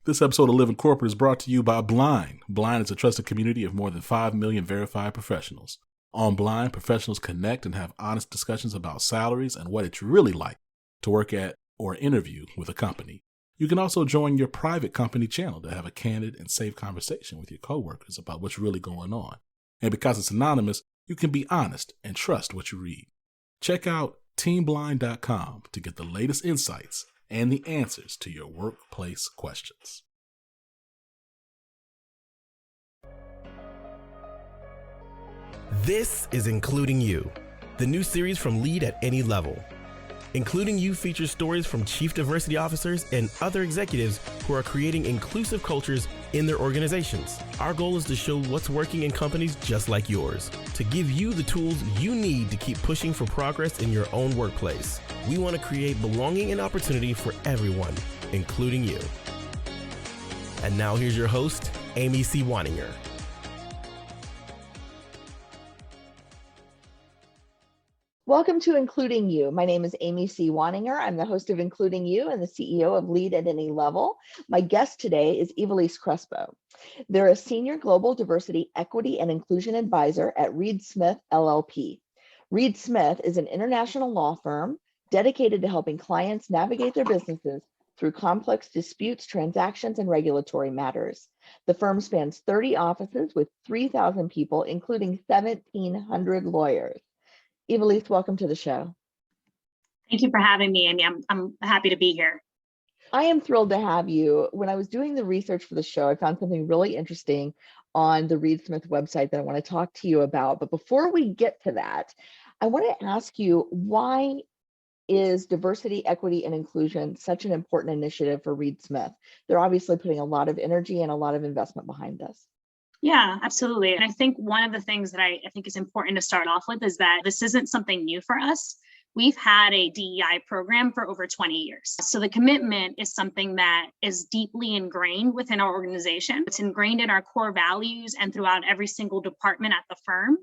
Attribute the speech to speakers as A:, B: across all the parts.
A: This episode of Living Corporate is brought to you by Blind. Blind is a trusted community of more than 5 million verified professionals. On Blind, professionals connect and have honest discussions about salaries and what it's really like to work at or interview with a company. You can also join your private company channel to have a candid and safe conversation with your coworkers about what's really going on. And because it's anonymous, you can be honest and trust what you read. Check out teamblind.com to get the latest insights and the answers to your workplace questions.
B: This is Including You, the new series from Lead at Any Level. Including You features stories from chief diversity officers and other executives who are creating inclusive cultures in their organizations. Our goal is to show what's working in companies just like yours, to give you the tools you need to keep pushing for progress in your own workplace. We want to create belonging and opportunity for everyone, including you. And now here's your host, Amy C. Waninger.
C: Welcome to Including You. My name is Amy C. Waninger. I'm the host of Including You and the CEO of Lead at Any Level. My guest today is Iveliz Crespo. They're a senior global diversity, equity, and inclusion advisor at Reed Smith LLP. Reed Smith is an international law firm dedicated to helping clients navigate their businesses through complex disputes, transactions, and regulatory matters. The firm spans 30 offices with 3,000 people, including 1,700 lawyers. Iveliz, welcome to the show.
D: Thank you for having me, Amy. I'm happy to be here.
C: I am thrilled to have you. When I was doing the research for the show, I found something really interesting on the Reed Smith website that I want to talk to you about. But before we get to that, I want to ask you, why is diversity, equity, and inclusion such an important initiative for Reed Smith? They're obviously putting a lot of energy and a lot of investment behind this.
D: Yeah, absolutely. And I think one of the things that I think is important to start off with is that this isn't something new for us. We've had a DEI program for over 20 years. So the commitment is something that is deeply ingrained within our organization. It's ingrained in our core values and throughout every single department at the firm.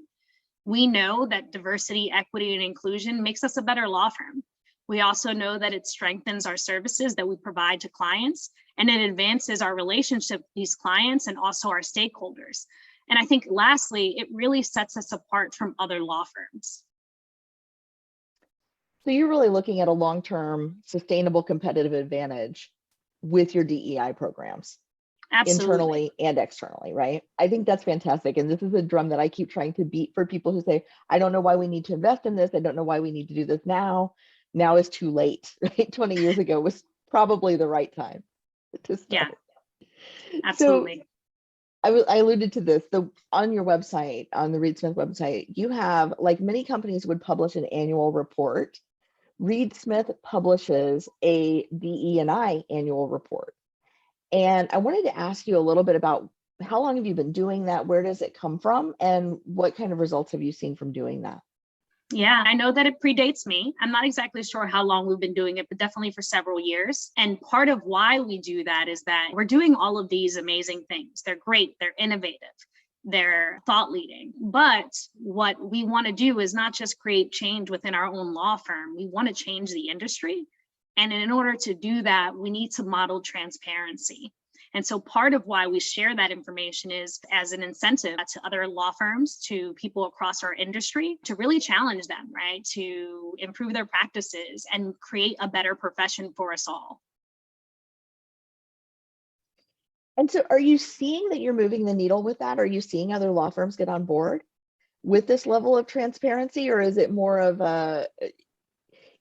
D: We know that diversity, equity, and inclusion makes us a better law firm. We also know that it strengthens our services that we provide to clients, and it advances our relationship with these clients and also our stakeholders. And I think lastly, it really sets us apart from other law firms.
C: So you're really looking at a long-term sustainable competitive advantage with your DEI programs.
D: Absolutely.
C: Internally and externally, right? I think that's fantastic. And this is a drum that I keep trying to beat for people who say, I don't know why we need to invest in this. I don't know why we need to do this now. Now is too late, right? 20 years ago was probably the right time to start.
D: Yeah, absolutely.
C: So I alluded to this. On your website, on the Reed Smith website, you have, like many companies would publish an annual report, Reed Smith publishes a DE&I annual report. And I wanted to ask you a little bit about how long have you been doing that? Where does it come from? And what kind of results have you seen from doing that?
D: Yeah, I know that it predates me. I'm not exactly sure how long we've been doing it, but definitely for several years. And part of why we do that is that we're doing all of these amazing things. They're great, they're innovative, they're thought leading. But what we want to do is not just create change within our own law firm. We want to change the industry. And in order to do that, we need to model transparency. And so part of why we share that information is as an incentive to other law firms, to people across our industry, to really challenge them, right? To improve their practices and create a better profession for us all.
C: And so are you seeing that you're moving the needle with that? Are you seeing other law firms get on board with this level of transparency? Or is it more of a,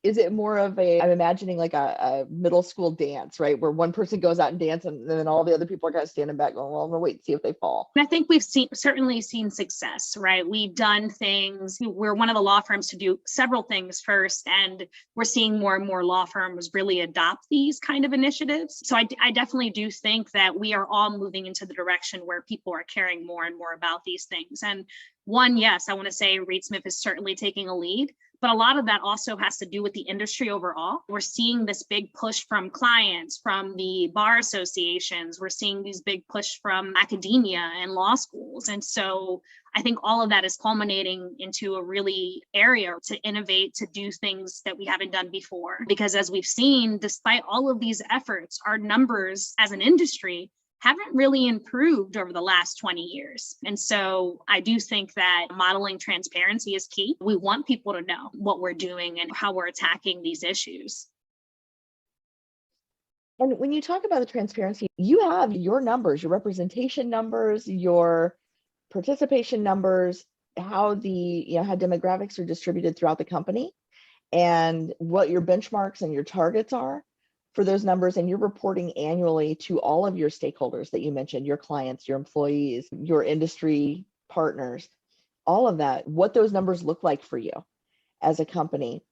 C: I'm imagining like a middle school dance, right? Where one person goes out and dance and then all the other people are kind of standing back going, well, I'm gonna wait and see if they fall.
D: And I think we've certainly seen success, right? We've done things, we're one of the law firms to do several things first, and we're seeing more and more law firms really adopt these kind of initiatives. So I definitely do think that we are all moving into the direction where people are caring more and more about these things. And one, yes, I want to say Reed Smith is certainly taking a lead, But a lot of that also has to do with the industry overall. We're seeing this big push from clients, from the bar associations. We're seeing these big push from academia and law schools. And so I think all of that is culminating into a really area to innovate, to do things that we haven't done before. Because as we've seen, despite all of these efforts, our numbers as an industry haven't really improved over the last 20 years. And so I do think that modeling transparency is key. We want people to know what we're doing and how we're attacking these issues.
C: And when you talk about the transparency, you have your numbers, your representation numbers, your participation numbers, how how demographics are distributed throughout the company, and what your benchmarks and your targets are for those numbers. And you're reporting annually to all of your stakeholders that you mentioned, your clients, your employees, your industry partners, all of that, what those numbers look like for you as a company.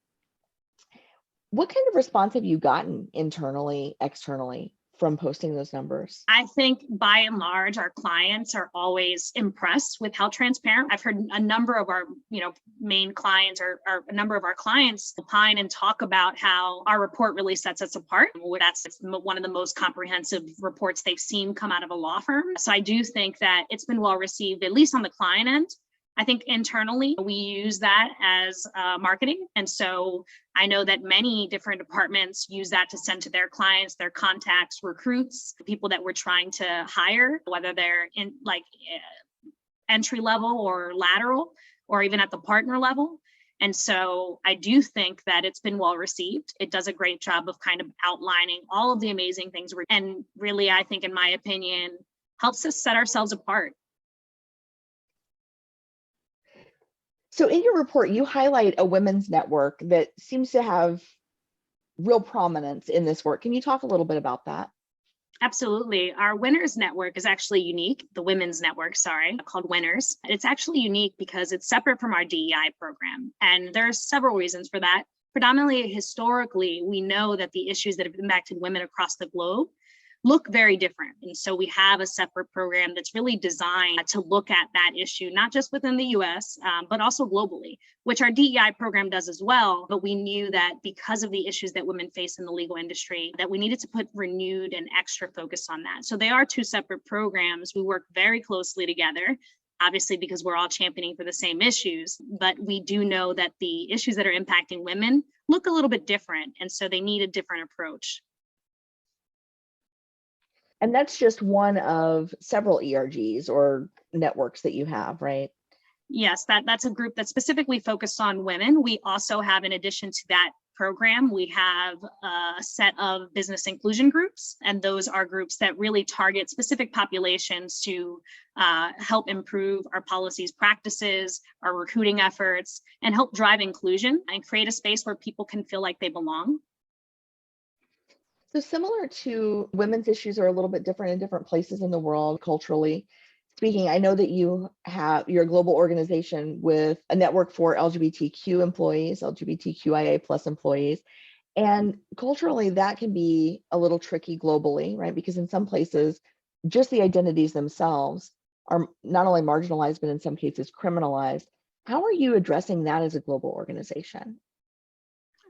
C: What kind of response have you gotten internally, externally from posting those numbers?
D: I think by and large, our clients are always impressed with how transparent. I've heard a number of our, main clients or a number of our clients opine and talk about how our report really sets us apart. That's one of the most comprehensive reports they've seen come out of a law firm. So I do think that it's been well received, at least on the client end. I think internally, we use that as marketing. And so I know that many different departments use that to send to their clients, their contacts, recruits, people that we're trying to hire, whether they're in entry level or lateral, or even at the partner level. And so I do think that it's been well received. It does a great job of kind of outlining all of the amazing things. And really, I think, in my opinion, helps us set ourselves apart.
C: So in your report, you highlight a women's network that seems to have real prominence in this work. Can you talk a little bit about that?
D: Absolutely. Our Winners Network is actually unique. The Women's Network, called Winners. It's actually unique because it's separate from our DEI program. And there are several reasons for that. Predominantly, historically, we know that the issues that have impacted women across the globe look very different. And so we have a separate program that's really designed to look at that issue, not just within the US, but also globally, which our DEI program does as well. But we knew that because of the issues that women face in the legal industry, that we needed to put renewed and extra focus on that. So they are two separate programs. We work very closely together, obviously, because we're all championing for the same issues. But we do know that the issues that are impacting women look a little bit different. And so they need a different approach.
C: And that's just one of several ERGs or networks that you have, right?
D: Yes, that's a group that's specifically focused on women. We also have, in addition to that program, we have a set of business inclusion groups, and those are groups that really target specific populations to help improve our policies, practices, our recruiting efforts, and help drive inclusion and create a space where people can feel like they belong.
C: So similar to women's issues are a little bit different in different places in the world, culturally speaking. I know that you're a global organization with a network for LGBTQ employees, LGBTQIA plus employees. And culturally, that can be a little tricky globally, right? Because in some places, just the identities themselves are not only marginalized, but in some cases criminalized. How are you addressing that as a global organization?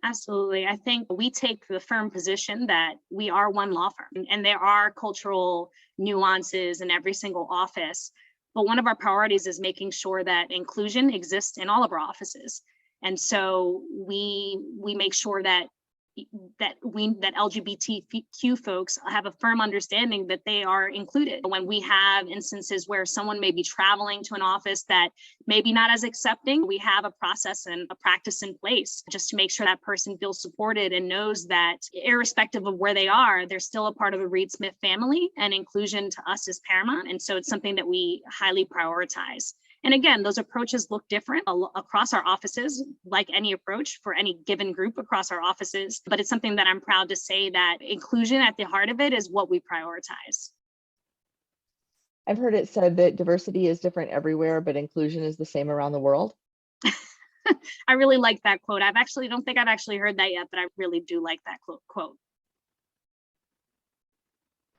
D: Absolutely. I think we take the firm position that we are one law firm, and there are cultural nuances in every single office. But one of our priorities is making sure that inclusion exists in all of our offices. And so we make sure that LGBTQ folks have a firm understanding that they are included. When we have instances where someone may be traveling to an office that may be not as accepting, we have a process and a practice in place just to make sure that person feels supported and knows that irrespective of where they are, they're still a part of the Reed Smith family, and inclusion to us is paramount. And so it's something that we highly prioritize. And again, those approaches look different across our offices, like any approach for any given group across our offices. But it's something that I'm proud to say that inclusion at the heart of it is what we prioritize.
C: I've heard it said that diversity is different everywhere, but inclusion is the same around the world.
D: I really like that quote. Don't think I've actually heard that yet, but I really do like that quote.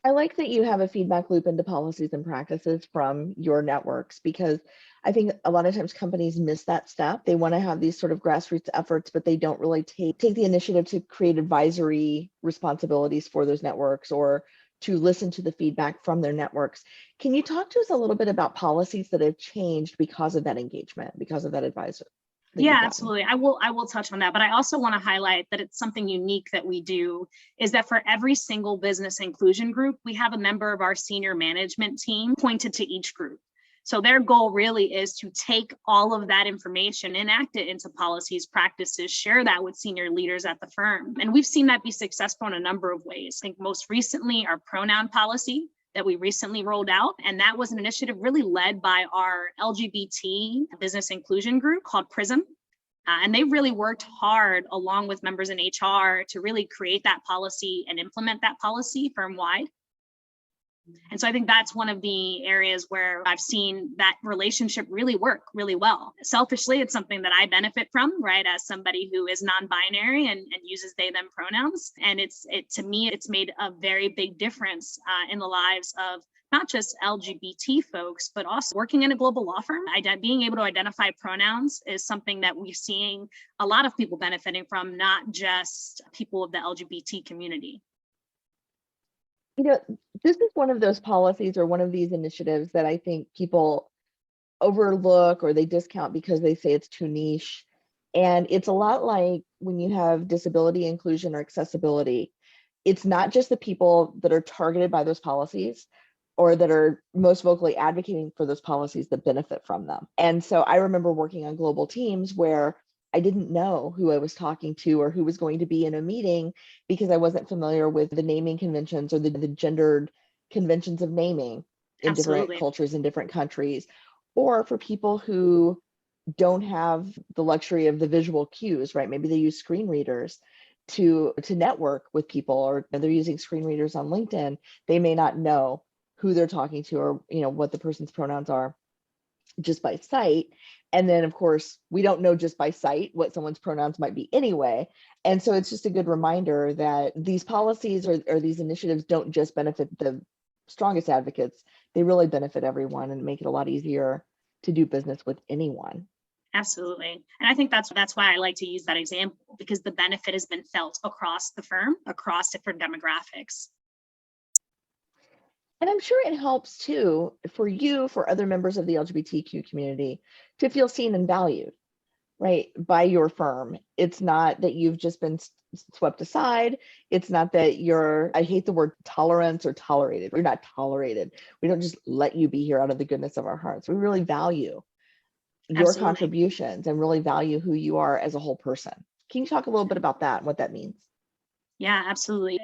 C: I like that you have a feedback loop into policies and practices from your networks, because I think a lot of times companies miss that step. They want to have these sort of grassroots efforts, but they don't really take the initiative to create advisory responsibilities for those networks or to listen to the feedback from their networks. Can you talk to us a little bit about policies that have changed because of that engagement, because of that advisor?
D: Yeah, absolutely. I will touch on that, but I also want to highlight that it's something unique that we do is that for every single business inclusion group, we have a member of our senior management team pointed to each group. So their goal really is to take all of that information, enact it into policies, practices, share that with senior leaders at the firm. And we've seen that be successful in a number of ways. I think most recently our pronoun policy that we recently rolled out. And that was an initiative really led by our LGBT business inclusion group called PRISM. And they really worked hard along with members in HR to really create that policy and implement that policy firm-wide. And so I think that's one of the areas where I've seen that relationship really work really well. Selfishly, it's something that I benefit from, right? As somebody who is non-binary and uses they, them pronouns. And to me, it's made a very big difference in the lives of not just LGBT folks, but also working in a global law firm. Being able to identify pronouns is something that we're seeing a lot of people benefiting from, not just people of the LGBT community.
C: You know, this is one of those policies or one of these initiatives that I think people overlook or they discount because they say it's too niche. And it's a lot like when you have disability inclusion or accessibility. It's not just the people that are targeted by those policies or that are most vocally advocating for those policies that benefit from them. And so I remember working on global teams where I didn't know who I was talking to or who was going to be in a meeting because I wasn't familiar with the naming conventions or the gendered conventions of naming in different cultures in different countries, or for people who don't have the luxury of the visual cues, right? Maybe they use screen readers to network with people, or they're using screen readers on LinkedIn. They may not know who they're talking to or what the person's pronouns are just by sight. And then of course, we don't know just by sight what someone's pronouns might be anyway. And so it's just a good reminder that these policies or these initiatives don't just benefit the strongest advocates, they really benefit everyone and make it a lot easier to do business with anyone.
D: Absolutely. And I think that's why I like to use that example, because the benefit has been felt across the firm, across different demographics.
C: And I'm sure it helps too for you, for other members of the LGBTQ community to feel seen and valued, right, by your firm. It's not that you've just been swept aside. It's not that I hate the word tolerance or tolerated. You're not tolerated. We don't just let you be here out of the goodness of our hearts. We really value your contributions and really value who you are as a whole person. Can you talk a little bit about that and what that means?
D: Yeah, absolutely.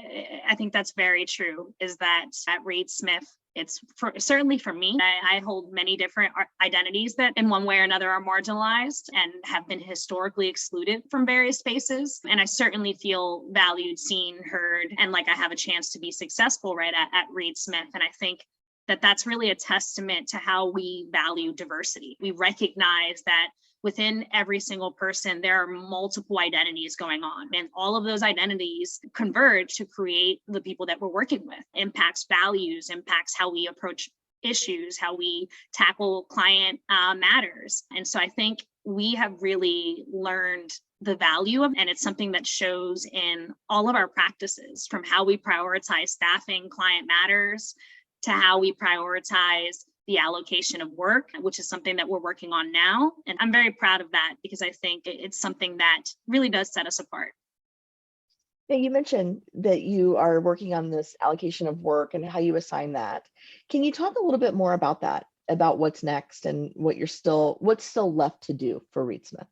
D: I think that's very true, is that at Reed Smith, it's certainly for me, I hold many different identities that in one way or another are marginalized and have been historically excluded from various spaces. And I certainly feel valued, seen, heard, and like I have a chance to be successful right at Reed Smith. And I think that that's really a testament to how we value diversity. We recognize that within every single person, there are multiple identities going on, and all of those identities converge to create the people that we're working with. Impacts values, impacts how we approach issues, how we tackle client matters. And so I think we have really learned the value of, and it's something that shows in all of our practices, from how we prioritize staffing client matters to how we prioritize the allocation of work, which is something that we're working on now. And I'm very proud of that because I think it's something that really does set us apart.
C: Yeah, you mentioned that you are working on this allocation of work and how you assign that. Can you talk a little bit more about that, about what's next and what's still left to do for Reed Smith?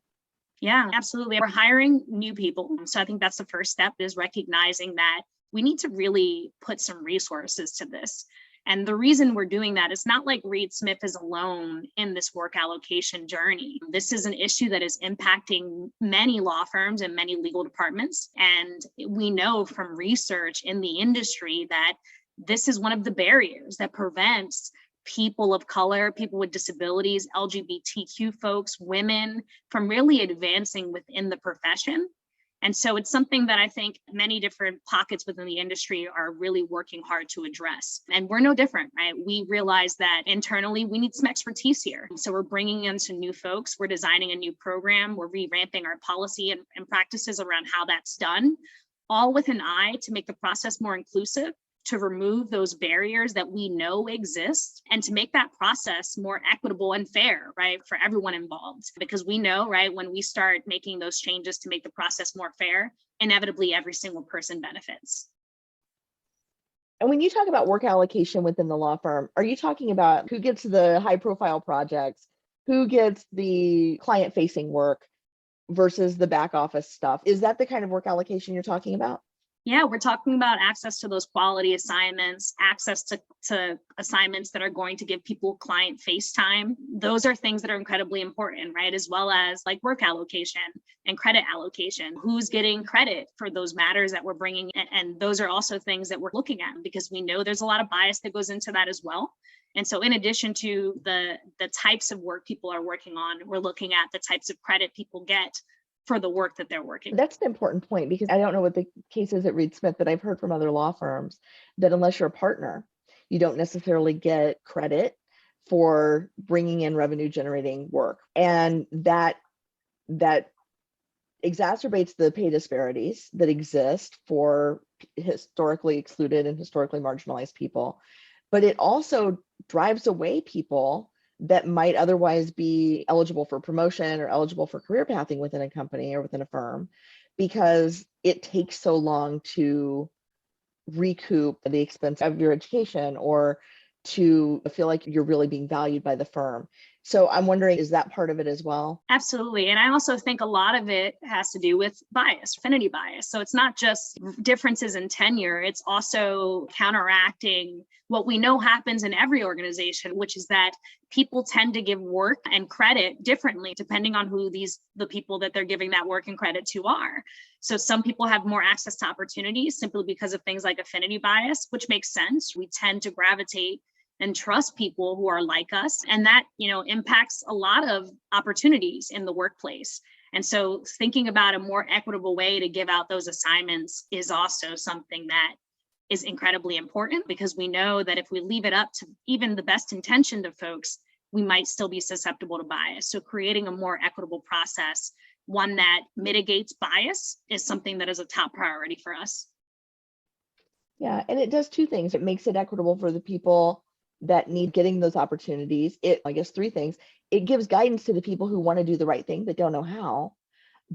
D: Yeah, absolutely. We're hiring new people. So I think that's the first step, is recognizing that we need to really put some resources to this. And the reason we're doing that is not like Reed Smith is alone in this work allocation journey. This is an issue that is impacting many law firms and many legal departments. And we know from research in the industry that this is one of the barriers that prevents people of color, people with disabilities, LGBTQ folks, women, from really advancing within the profession. And so it's something that I think many different pockets within the industry are really working hard to address. And we're no different, right? We realize that internally we need some expertise here. So we're bringing in some new folks. We're designing a new program. We're revamping our policy and practices around how that's done, all with an eye to make the process more inclusive, to remove those barriers that we know exist, and to make that process more equitable and fair, right, for everyone involved. Because we know, right, when we start making those changes to make the process more fair, inevitably every single person benefits.
C: And when you talk about work allocation within the law firm, are you talking about who gets the high profile projects, who gets the client facing work versus the back office stuff? Is that the kind of work allocation you're talking about?
D: Yeah, we're talking about access to those quality assignments, access to assignments that are going to give people client face time. Those are things that are incredibly important, right? As well as like work allocation and credit allocation. Who's getting credit for those matters that we're bringing in? And those are also things that we're looking at, because we know there's a lot of bias that goes into that as well. And so in addition to the types of work people are working on, we're looking at the types of credit people get for the work that they're working.
C: That's an important point, because I don't know what the case is at Reed Smith, but I've heard from other law firms that unless you're a partner, you don't necessarily get credit for bringing in revenue generating work. And that exacerbates the pay disparities that exist for historically excluded and historically marginalized people. But it also drives away people that might otherwise be eligible for promotion or eligible for career pathing within a company or within a firm, because it takes so long to recoup the expense of your education or to feel like you're really being valued by the firm. So I'm wondering, is that part of it as well?
D: Absolutely. And I also think a lot of it has to do with bias, affinity bias. So it's not just differences in tenure, it's also counteracting what we know happens in every organization, which is that people tend to give work and credit differently depending on who the people that they're giving that work and credit to are. So some people have more access to opportunities simply because of things like affinity bias, which makes sense. We tend to gravitate and trust people who are like us. And that, impacts a lot of opportunities in the workplace. And so thinking about a more equitable way to give out those assignments is also something that is incredibly important, because we know that if we leave it up to even the best intentioned of folks, we might still be susceptible to bias. So creating a more equitable process, one that mitigates bias, is something that is a top priority for us.
C: Yeah, and it does two things. It makes it equitable for the people that need getting those opportunities. I guess three things. It gives guidance to the people who want to do the right thing but don't know how.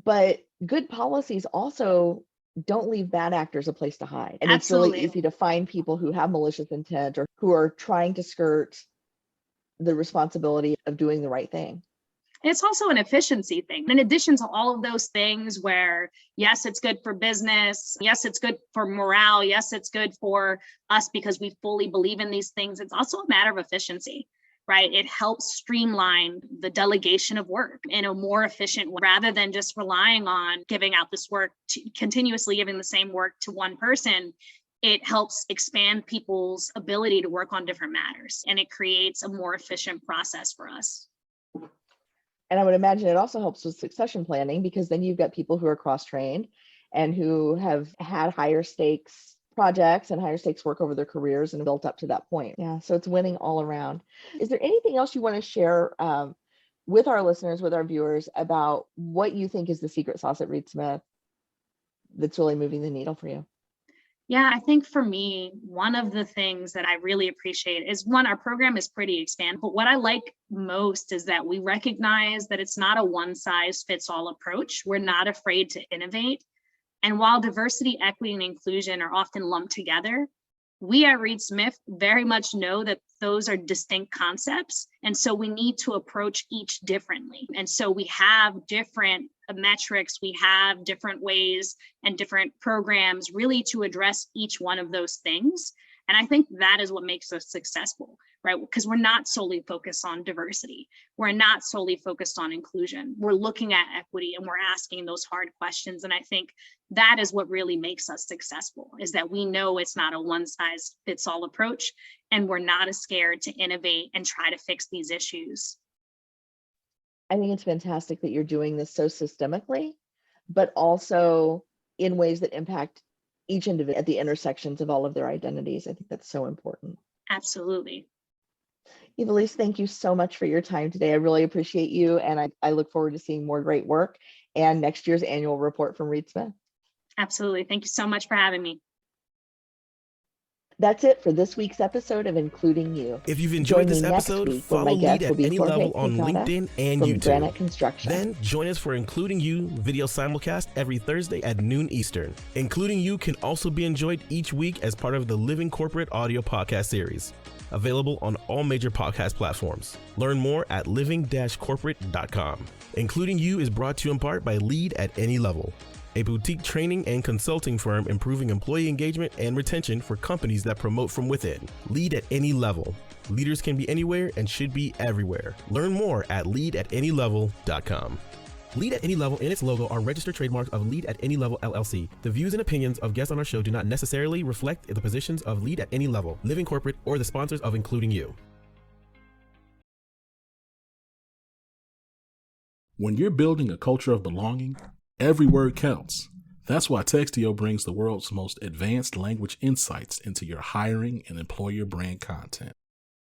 C: But good policies also don't leave bad actors a place to hide. And
D: Absolutely.
C: It's really easy to find people who have malicious intent or who are trying to skirt the responsibility of doing the right thing.
D: It's also an efficiency thing. In addition to all of those things where, yes, it's good for business. Yes, it's good for morale. Yes, it's good for us because we fully believe in these things. It's also a matter of efficiency, right? It helps streamline the delegation of work in a more efficient way, rather than just relying on giving out this work, continuously giving the same work to one person. It helps expand people's ability to work on different matters, and it creates a more efficient process for us.
C: And I would imagine it also helps with succession planning, because then you've got people who are cross-trained and who have had higher stakes projects and higher stakes work over their careers and built up to that point. Yeah, so it's winning all around. Is there anything else you want to share with our listeners, with our viewers, about what you think is the secret sauce at Reed Smith that's really moving the needle for you?
D: Yeah, I think for me, one of the things that I really appreciate is, one, our program is pretty expanded, but what I like most is that we recognize that it's not a one size fits all approach. We're not afraid to innovate. And while diversity, equity, and inclusion are often lumped together, we at Reed Smith very much know that those are distinct concepts. And so we need to approach each differently. And so we have different metrics, we have different ways and different programs really to address each one of those things. And I think that is what makes us successful, right? Because we're not solely focused on diversity. We're not solely focused on inclusion. We're looking at equity and we're asking those hard questions. And I think that is what really makes us successful, is that we know it's not a one size fits all approach, and we're not as scared to innovate and try to fix these issues.
C: I think it's fantastic that you're doing this so systemically, but also in ways that impact each individual at the intersections of all of their identities. I think that's so important.
D: Absolutely.
C: Iveliz, thank you so much for your time today. I really appreciate you, and I look forward to seeing more great work and next year's annual report from Reed Smith.
D: Absolutely. Thank you so much for having me.
C: That's it for this week's episode of Including You.
B: If you've enjoyed this episode, follow Lead at Any Level on LinkedIn and YouTube.
C: Granite Construction.
B: Then join us for Including You video simulcast every Thursday at noon Eastern. Including You can also be enjoyed each week as part of the Living Corporate audio podcast series, available on all major podcast platforms. Learn more at living-corporate.com. Including You is brought to you in part by Lead at Any Level, a boutique training and consulting firm improving employee engagement and retention for companies that promote from within. Lead at Any Level. Leaders can be anywhere and should be everywhere. Learn more at leadatanylevel.com. Lead at Any Level and its logo are registered trademarks of Lead at Any Level LLC. The views and opinions of guests on our show do not necessarily reflect the positions of Lead at Any Level, Living Corporate, or the sponsors of Including You.
A: When you're building a culture of belonging, every word counts. That's why Textio brings the world's most advanced language insights into your hiring and employer brand content.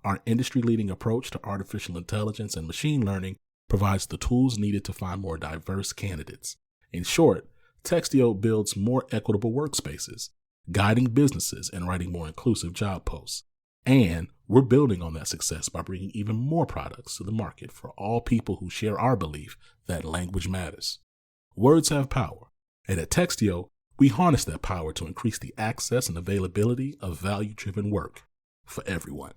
A: Our industry-leading approach to artificial intelligence and machine learning provides the tools needed to find more diverse candidates. In short, Textio builds more equitable workspaces, guiding businesses and writing more inclusive job posts. And we're building on that success by bringing even more products to the market for all people who share our belief that language matters. Words have power, and at Textio, we harness that power to increase the access and availability of value-driven work for everyone.